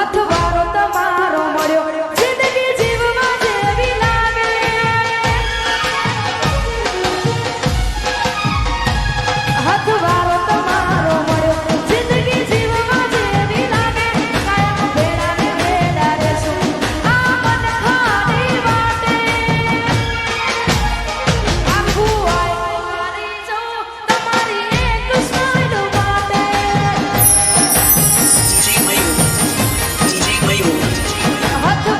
હથવારો તમારો મળ્યો જિંદગી જીવવા જેવી લાગે હથવારો તમારો મળ્યો જિંદગી જીવવા જેવી લાગે કાયમ ભેડા ને ભેડા રહેશું આ મન ખાલી વાટે આખું આય મારી જાઉં તમારી એક સ્માઈલ માટે DJ Mayur. DJ Mayur. હથવારો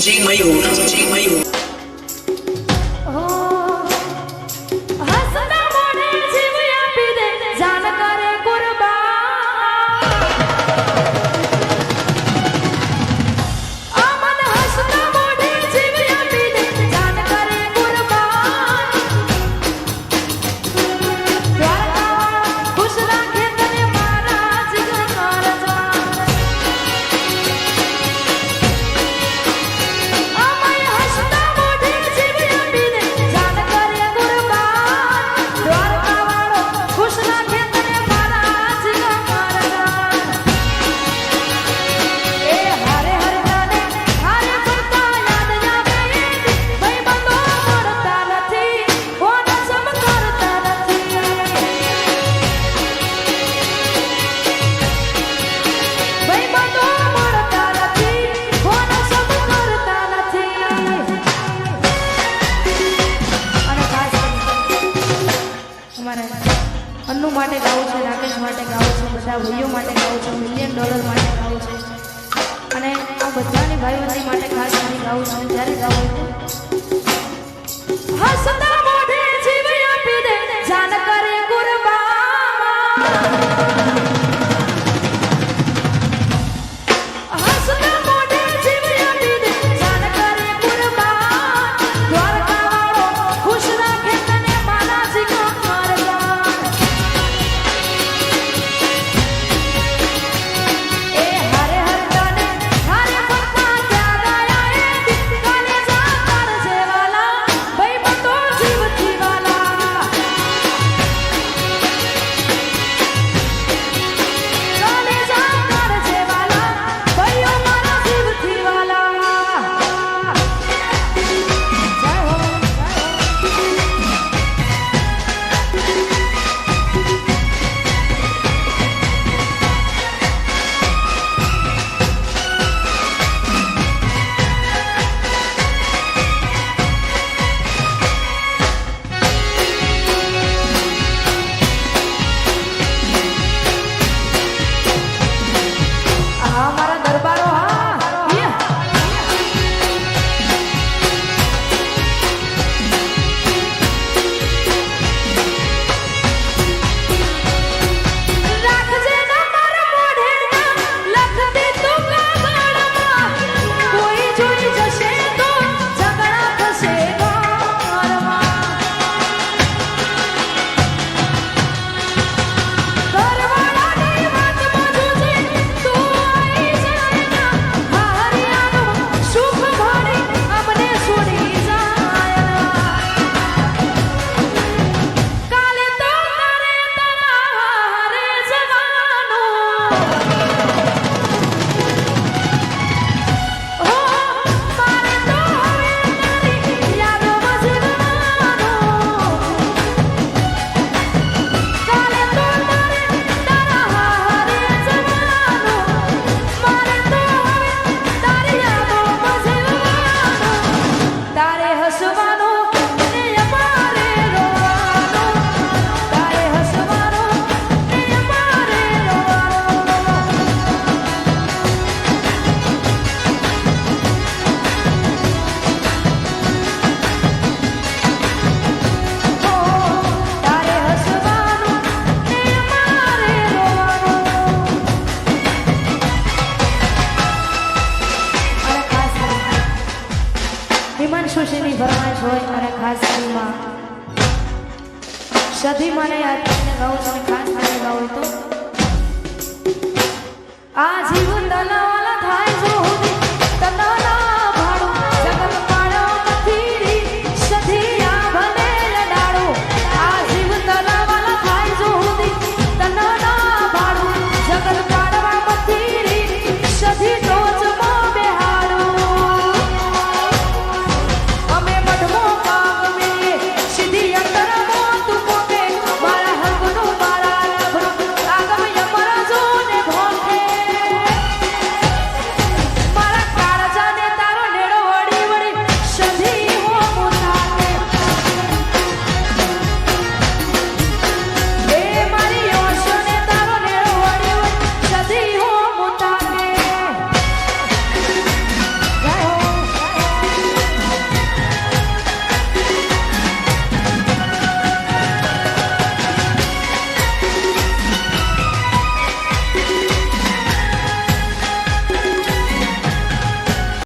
DJ Mayur. હો હસના મોઢે જીવ આપી દે જાન કરે કુરબાન આ મન હસના મોઢે જીવ આપી દે જાન કરે કુરબાન દ્વારકા ખુશ રાખે તને મારા જીગર મારા અન્નુ માટે ગાવું છે, રાકેશ માટે ગાવું છે, બધા ભાઈઓ માટે ગાવું છે, $1,000,000 માટે ગાવું છે અને આ બધાની ભાઈબંધી માટે ખાસ કરી ગાવું છે. જ્યારે ગાવું હસતા મોઢે જીવ આપી દે જાન કરે કુરબાન હસતા મોઢે જીવ આપી દે જાન કરે કુરબાન દ્વારકા વાળો ખુશ રાખે તને મારા જીગર સુશીની ફરમાઈશ હોય અને ખાસ કરીને સધી મને યાદ ગાવું છે, ખાસ કરીને ગાવું તો આ જીવન દલાલ